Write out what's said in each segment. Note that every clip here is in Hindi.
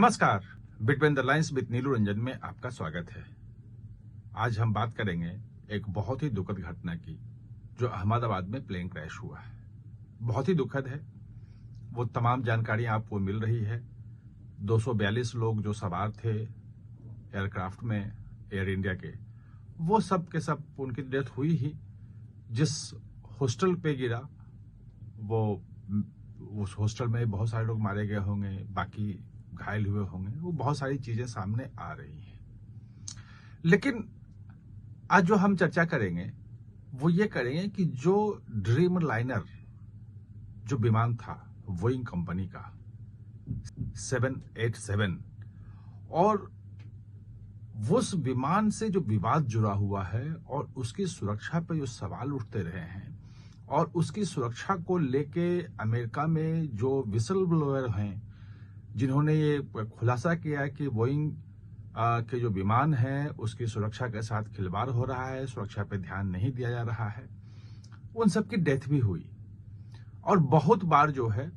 नमस्कार, बिटवीन द लाइन्स विद नीलू रंजन में आपका स्वागत है। आज हम बात करेंगे एक बहुत ही दुखद घटना की जो अहमदाबाद में प्लेन क्रैश हुआ है। बहुत ही दुखद है। वो तमाम जानकारी आपको मिल रही है। 242 लोग जो सवार थे एयरक्राफ्ट में एयर इंडिया के, वो सब के सब उनकी डेथ हुई ही। जिस हॉस्टल पे गिरा वो उस हॉस्टल में बहुत सारे लोग मारे गए होंगे, बाकी घायल हुए होंगे। वो बहुत सारी चीजें सामने आ रही हैं। लेकिन आज जो हम चर्चा करेंगे वो ये करेंगे कि जो ड्रीम लाइनर जो विमान था बोइंग कंपनी का 787, और उस विमान से जो विवाद जुड़ा हुआ है और उसकी सुरक्षा पर जो सवाल उठते रहे हैं और उसकी सुरक्षा को लेके अमेरिका में जो विसल ब्लोअर हैं, जिन्होंने ये खुलासा किया कि बोइंग के जो विमान है उसकी सुरक्षा के साथ खिलवाड़ हो रहा है, सुरक्षा पे ध्यान नहीं दिया जा रहा है, उन सबकी डेथ भी हुई। और बहुत बार जो है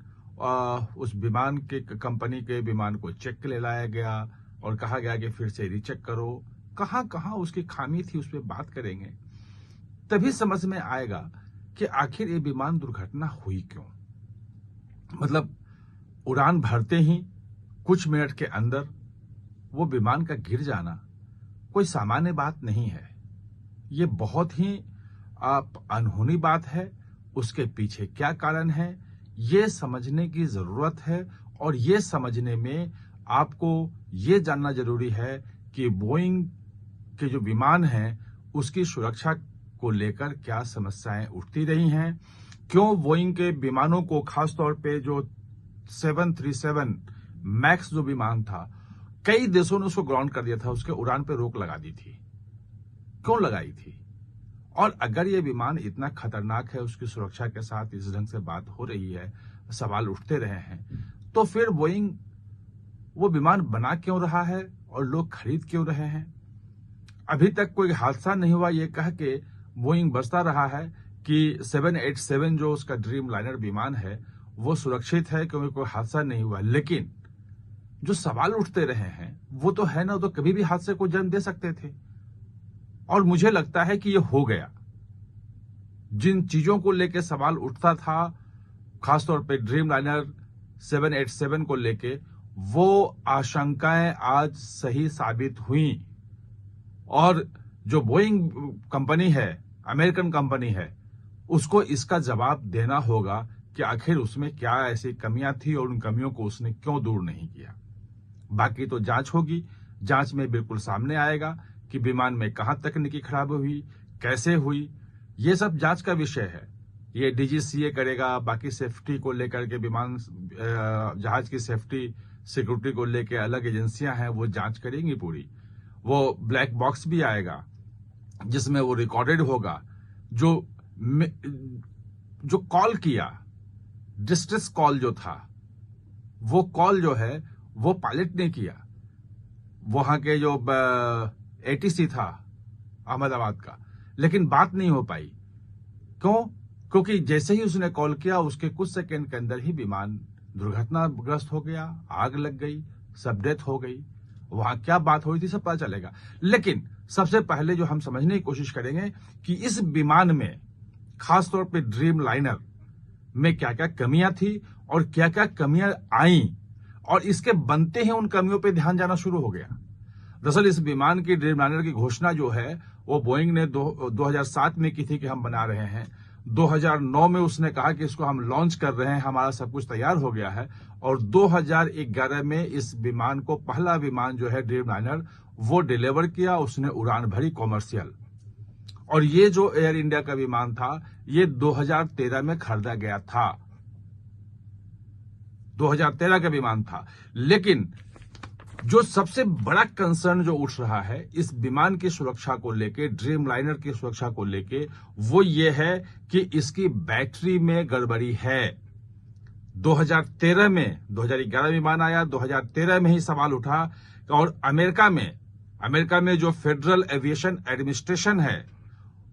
उस विमान के कंपनी के विमान को चेक के लिए लाया गया और कहा गया कि फिर से रीचेक करो। कहां कहां उसकी खामी थी उस पर बात करेंगे, तभी समझ में आएगा कि आखिर ये विमान दुर्घटना हुई क्यों। मतलब उड़ान भरते ही कुछ मिनट के अंदर वो विमान का गिर जाना कोई सामान्य बात नहीं है। ये बहुत ही अनहोनी बात है। उसके पीछे क्या कारण है ये समझने की जरूरत है, और ये समझने में आपको ये जानना जरूरी है कि बोइंग के जो विमान है उसकी सुरक्षा को लेकर क्या समस्याएं उठती रही हैं, क्यों बोइंग के विमानों को, खासतौर पे जो 737 मैक्स जो विमान था, कई देशों ने उसको ग्राउंड कर दिया था, उसके उड़ान पे रोक लगा दी थी। क्यों लगाई थी? और अगर ये विमान इतना खतरनाक है, उसकी सुरक्षा के साथ इस ढंग से बात हो रही है, सवाल उठते रहे हैं, तो फिर बोइंग वो विमान बना क्यों रहा है और लोग खरीद क्यों रहे हैं? अभी तक कोई हादसा नहीं हुआ ये कह के बोइंग बचता रहा है कि 787 जो उसका ड्रीम लाइनर विमान है वो सुरक्षित है, क्योंकि कोई हादसा नहीं हुआ। लेकिन जो सवाल उठते रहे हैं वो तो है ना, तो कभी भी हादसे को जन्म दे सकते थे। और मुझे लगता है कि ये हो गया। जिन चीजों को लेके सवाल उठता था, खासतौर पे ड्रीम लाइनर 787 को लेके, वो आशंकाएं आज सही साबित हुई। और जो बोइंग कंपनी है, अमेरिकन कंपनी है, उसको इसका जवाब देना होगा कि आखिर उसमें क्या ऐसी कमियां थी और उन कमियों को उसने क्यों दूर नहीं किया। बाकी तो जांच होगी, जांच में बिल्कुल सामने आएगा कि विमान में कहां तकनीकी खराबी हुई, कैसे हुई। ये सब जांच का विषय है। ये डीजीसीए करेगा। बाकी सेफ्टी को लेकर के, विमान जहाज की सेफ्टी सिक्योरिटी को लेकर अलग एजेंसियां हैं, वो जांच करेंगी पूरी। वो ब्लैक बॉक्स भी आएगा जिसमें वो रिकॉर्डेड होगा। जो कॉल किया, डिस्ट्रेस कॉल जो था, वो कॉल जो है वो पायलट ने किया। वहां के जो एटीसी था अहमदाबाद का, लेकिन बात नहीं हो पाई। क्यों? क्योंकि जैसे ही उसने कॉल किया उसके कुछ सेकंड के अंदर ही विमान दुर्घटनाग्रस्त हो गया, आग लग गई, सब डेथ हो गई। वहां क्या बात हुई थी सब पता चलेगा। लेकिन सबसे पहले जो हम समझने की कोशिश करेंगे कि इस विमान में, खासतौर पे ड्रीम लाइनर में, क्या क्या कमियां थी और क्या क्या कमियां आई, और इसके बनते ही उन कमियों पे ध्यान जाना शुरू हो गया। दरअसल इस विमान की, ड्रीम लाइनर की घोषणा जो है वो बोइंग ने 2007 में की थी कि हम बना रहे हैं। 2009 में उसने कहा कि इसको हम लॉन्च कर रहे हैं, हमारा सब कुछ तैयार हो गया है। और 2011 में इस विमान को, पहला विमान जो है ड्रीम लाइनर, वो डिलीवर किया। उसने उड़ान भरी कॉमर्शियल। और ये जो एयर इंडिया का विमान था ये 2013 में खरीदा गया था। 2013 का विमान था। लेकिन जो सबसे बड़ा कंसर्न जो उठ रहा है इस विमान की सुरक्षा को लेके, ड्रीम लाइनर की सुरक्षा को लेके, वो ये है कि इसकी बैटरी में गड़बड़ी है। 2013 में, 2011 विमान आया, 2013 में ही सवाल उठा। और अमेरिका में जो फेडरल एविएशन एडमिनिस्ट्रेशन है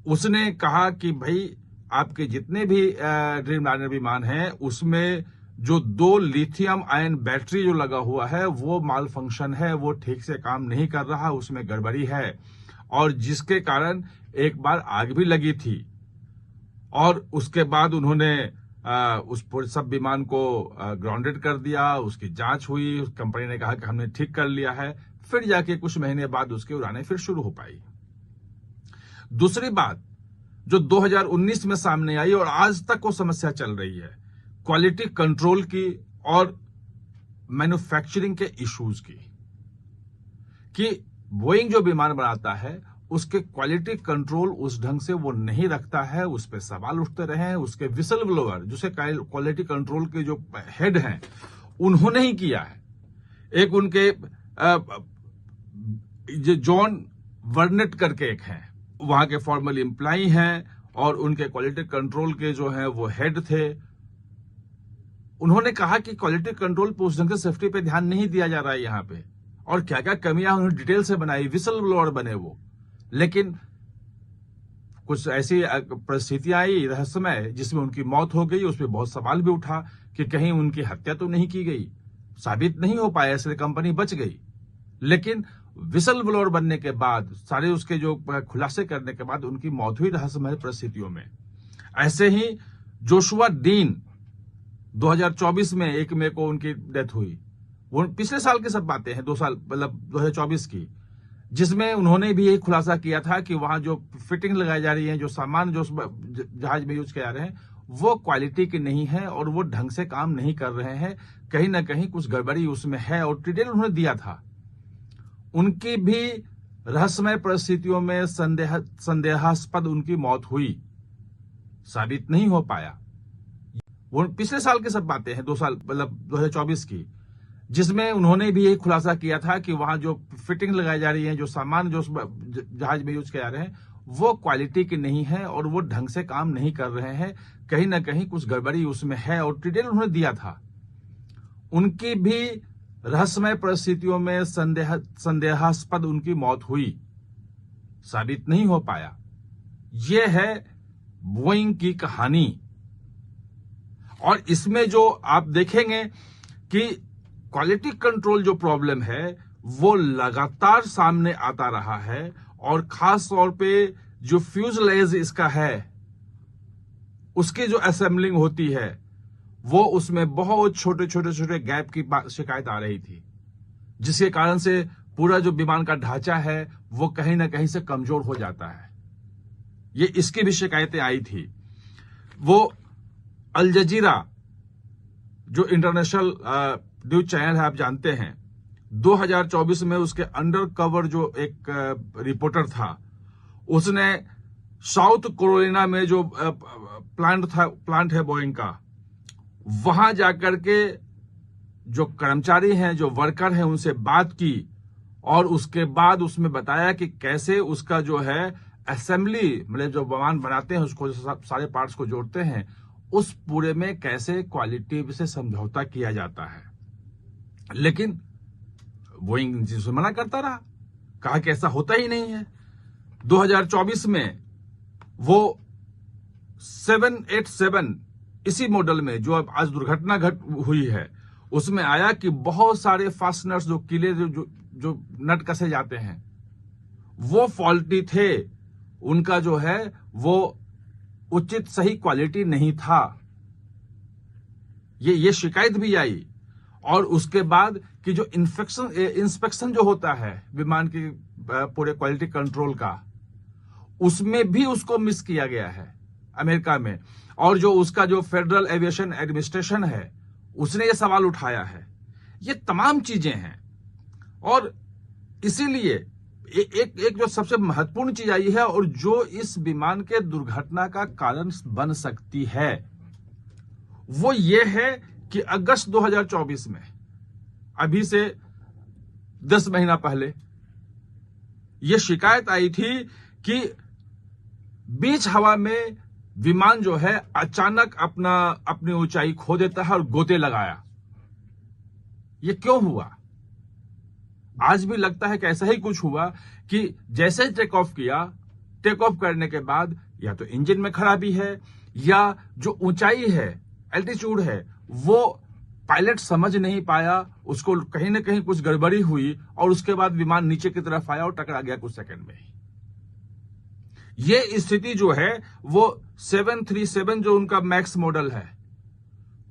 उसने कहा कि भाई आपके जितने भी ड्रीम लाइनर विमान हैं उसमें जो 2 लिथियम आयन बैटरी जो लगा हुआ है वो माल फंक्शन है, वो ठीक से काम नहीं कर रहा, उसमें गड़बड़ी है और जिसके कारण एक बार आग भी लगी थी और उसके बाद उन्होंने उस पूरे सब विमान को ग्राउंडेड कर दिया। उसकी जांच हुई, उस कंपनी ने कहा कि हमने ठीक कर लिया है, फिर जाके कुछ महीने बाद उसकी उड़ानें फिर शुरू हो पाई। दूसरी बात जो 2019 में सामने आई और आज तक वो समस्या चल रही है, क्वालिटी कंट्रोल की और मैन्युफैक्चरिंग के इश्यूज की, कि बोइंग जो विमान बनाता है उसके क्वालिटी कंट्रोल उस ढंग से वो नहीं रखता है, उस पर सवाल उठते रहे हैं। उसके विसल ब्लोअर जिसे क्वालिटी कंट्रोल के जो हेड हैं उन्होंने ही किया है। एक उनके जॉन वर्नेट करके एक हैं, वहां के फॉर्मल एम्प्लॉई हैं और उनके क्वालिटी कंट्रोल के जो हैं वो हेड थे। उन्होंने कहा कि क्वालिटी कंट्रोल पे उस ढंग से सेफ्टी पे ध्यान नहीं दिया जा रहा है यहाँ पे, और क्या क्या कमियां उन्होंने डिटेल से बनाई, विसल ब्लोअर बने वो। लेकिन कुछ ऐसी परिस्थितियां आई रहस्यमय जिसमें उनकी मौत हो गई। उसमें बहुत सवाल भी उठा कि कहीं उनकी हत्या तो नहीं की गई, साबित नहीं हो पाया, इसलिए कंपनी बच गई। लेकिन विसल ब्लोअर बनने के बाद, सारे उसके जो खुलासे करने के बाद उनकी मौत हुई रहस्यमय परिस्थितियों में। ऐसे ही जोशुआ डीन 2024 में 1 मई को उनकी डेथ हुई। वो पिछले साल की सब बातें हैं, 2 साल मतलब 2024 की, जिसमें उन्होंने भी यही खुलासा किया था कि वहां जो फिटिंग लगाई जा रही है, जो सामान जो जहाज में यूज किया जा रहे हैं, वो क्वालिटी के नहीं है और वो ढंग से काम नहीं कर रहे हैं, कहीं ना कहीं कुछ गड़बड़ी उसमें है, और डिटेल उन्होंने दिया था। उनकी भी रहस्यमय परिस्थितियों में संदेहास्पद उनकी मौत हुई, साबित नहीं हो पाया। वो पिछले साल की सब बातें हैं, 2 साल मतलब 2024 की, जिसमें उन्होंने भी यही खुलासा किया था कि वहां जो फिटिंग लगाई जा रही है, जो सामान जो जहाज में यूज किया जा रहे हैं, वो क्वालिटी के नहीं है और वो ढंग से काम नहीं कर रहे हैं, कहीं ना कहीं कुछ गड़बड़ी उसमें है, और डिटेल उन्होंने दिया था। उनकी भी रहस्यमय परिस्थितियों में संदेहास्पद उनकी मौत हुई, साबित नहीं हो पाया। यह है बोइंग की कहानी। और इसमें जो आप देखेंगे कि क्वालिटी कंट्रोल जो प्रॉब्लम है वो लगातार सामने आता रहा है, और खास तौर पे जो फ्यूजलेज इसका है उसकी जो असेंबलिंग होती है वो उसमें बहुत छोटे छोटे छोटे गैप की शिकायत आ रही थी, जिसके कारण से पूरा जो विमान का ढांचा है वो कहीं ना कहीं से कमजोर हो जाता है। ये इसकी भी शिकायतें आई थी। वो अल जजीरा जो इंटरनेशनल न्यूज चैनल है, आप जानते हैं, 2024 में उसके अंडर कवर जो एक रिपोर्टर था, उसने साउथ कैरोलिना में जो प्लांट है बोइंग का, वहां जाकर के जो कर्मचारी हैं, जो वर्कर हैं, उनसे बात की और उसके बाद उसमें बताया कि कैसे उसका जो है असेंबली, मतलब जो विमान बनाते हैं उसको सारे पार्ट्स को जोड़ते हैं, उस पूरे में कैसे क्वालिटी से समझौता किया जाता है। लेकिन बोइंग जिससे मना करता रहा, कहा कि ऐसा होता ही नहीं है। 2024 में वो 787 इसी मॉडल में जो अब आज दुर्घटना हुई है, उसमें आया कि बहुत सारे फास्टनर्स जो किले जो नट कसे जाते हैं वो फॉल्टी थे, उनका जो है वो उचित सही क्वालिटी नहीं था। ये शिकायत भी आई। और उसके बाद कि जो इंस्पेक्शन जो होता है विमान की पूरे क्वालिटी कंट्रोल का, उसमें भी उसको मिस किया गया है अमेरिका में, और जो उसका जो फेडरल एविएशन एडमिनिस्ट्रेशन है उसने ये सवाल उठाया है। ये तमाम चीजें हैं, और इसीलिए एक जो सबसे महत्वपूर्ण चीज आई है और जो इस विमान के दुर्घटना का कारण बन सकती है, वो ये है कि अगस्त 2024 में, अभी से 10 महीना पहले, यह शिकायत आई थी कि बीच हवा में विमान जो है अचानक अपनी ऊंचाई खो देता है और गोते लगाया। ये क्यों हुआ? आज भी लगता है कि ऐसा ही कुछ हुआ कि जैसे ही टेक ऑफ किया, टेक ऑफ करने के बाद या तो इंजन में खराबी है या जो ऊंचाई है, एल्टीट्यूड है, वो पायलट समझ नहीं पाया, उसको कहीं ना कहीं कुछ गड़बड़ी हुई और उसके बाद विमान नीचे की तरफ आया और टकरा गया कुछ सेकंड में ही। ये स्थिति जो है वो 737 जो उनका मैक्स मॉडल है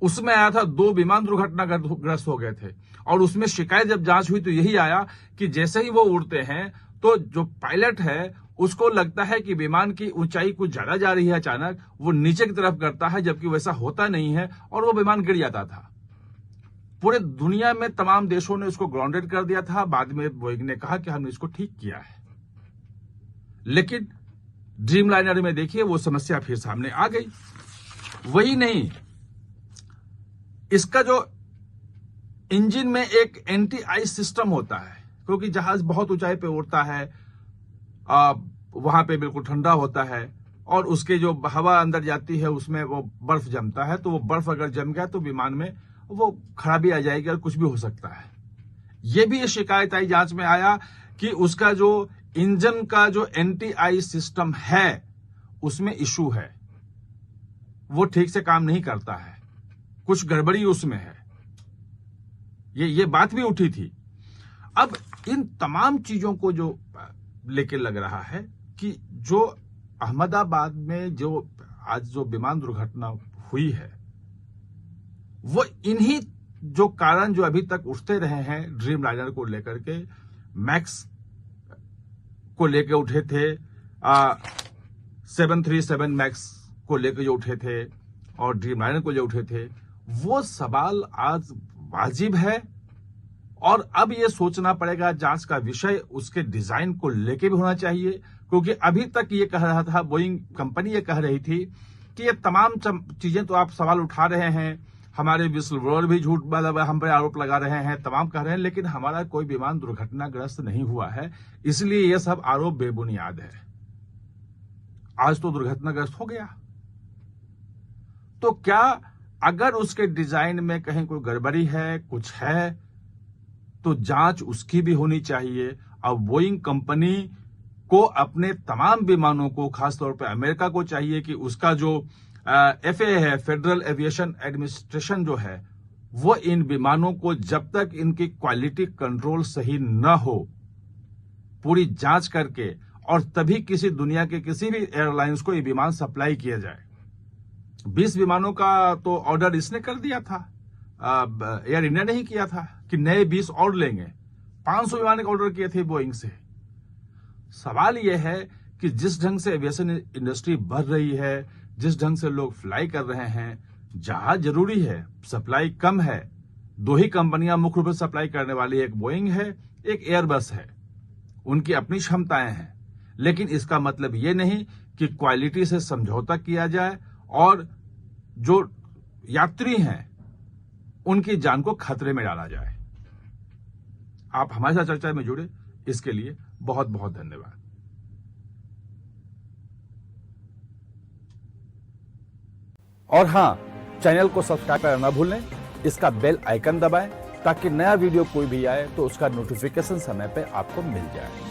उसमें आया था। 2 विमान दुर्घटनाग्रस्त हो गए थे और उसमें शिकायत जब जांच हुई तो यही आया कि जैसे ही वो उड़ते हैं तो जो पायलट है उसको लगता है कि विमान की ऊंचाई कुछ ज्यादा जा रही है, अचानक वो नीचे की तरफ करता है, जबकि वैसा होता नहीं है और वो विमान गिर जाता था। पूरे दुनिया में तमाम देशों ने उसको ग्राउंडेड कर दिया था। बाद में बोइंग ने कहा कि हमने इसको ठीक किया है, लेकिन ड्रीमलाइनर में देखिए वो समस्या फिर सामने आ गई। वही नहीं, इसका जो इंजन में एक एंटी आइस सिस्टम होता है, क्योंकि जहाज बहुत ऊंचाई पे उड़ता है, वहां पे बिल्कुल ठंडा होता है और उसके जो हवा अंदर जाती है उसमें वो बर्फ जमता है, तो वो बर्फ अगर जम गया तो विमान में वो खराबी आ जाएगी और कुछ भी हो सकता है। ये भी ये शिकायत आई, जांच में आया कि उसका जो इंजन का जो एंटी आइस सिस्टम है उसमें इशू है, वो ठीक से काम नहीं करता है, कुछ गड़बड़ी उसमें है। ये बात भी उठी थी। अब इन तमाम चीजों को जो लेके लग रहा है कि जो अहमदाबाद में जो आज जो विमान दुर्घटना हुई है वो इन्हीं जो कारण जो अभी तक उठते रहे हैं ड्रीमलाइनर को लेकर के, मैक्स को लेके उठे थे, 737 मैक्स को लेके जो उठे थे और ड्रीमलाइनर को जो उठे थे, वो सवाल आज वाजिब है। और अब ये सोचना पड़ेगा, जांच का विषय उसके डिजाइन को लेके भी होना चाहिए, क्योंकि अभी तक ये कह रहा था, बोइंग कंपनी ये कह रही थी कि ये तमाम चीजें तो आप सवाल उठा रहे हैं, हमारे विस्ल ब्लोअर भी झूठ मतलब हम पर आरोप लगा रहे हैं, तमाम कह रहे हैं, लेकिन हमारा कोई विमान दुर्घटनाग्रस्त नहीं हुआ है, इसलिए ये सब आरोप बेबुनियाद है। आज तो दुर्घटनाग्रस्त हो गया, तो क्या अगर उसके डिजाइन में कहीं कोई गड़बड़ी है, कुछ है, तो जांच उसकी भी होनी चाहिए। अब बोइंग कंपनी को अपने तमाम विमानों को, खासतौर पर अमेरिका को चाहिए कि उसका जो FAA है, फेडरल एविएशन एडमिनिस्ट्रेशन जो है, वो इन विमानों को जब तक इनकी क्वालिटी कंट्रोल सही न हो पूरी जांच करके और तभी किसी दुनिया के किसी भी एयरलाइंस को ये विमान सप्लाई किया जाए। 20 विमानों का तो ऑर्डर इसने कर दिया था, एयर इंडिया ने ही किया था कि नए 20 और लेंगे। 500 विमान का ऑर्डर किए थे बोइंग से। सवाल यह है कि जिस ढंग से एविएशन इंडस्ट्री बढ़ रही है, जिस ढंग से लोग फ्लाई कर रहे हैं, जहाज जरूरी है, सप्लाई कम है। 2 ही कंपनियां मुख्य रूप से सप्लाई करने वाली, एक बोइंग है, एक एयरबस है। उनकी अपनी क्षमताएं हैं, लेकिन इसका मतलब ये नहीं कि क्वालिटी से समझौता किया जाए और जो यात्री हैं उनकी जान को खतरे में डाला जाए। आप हमारे साथ चर्चा में जुड़े, इसके लिए बहुत बहुत धन्यवाद। और हां, चैनल को सब्सक्राइब करना ना भूलें, इसका बेल आइकन दबाएं ताकि नया वीडियो कोई भी आए तो उसका नोटिफिकेशन समय पे आपको मिल जाए।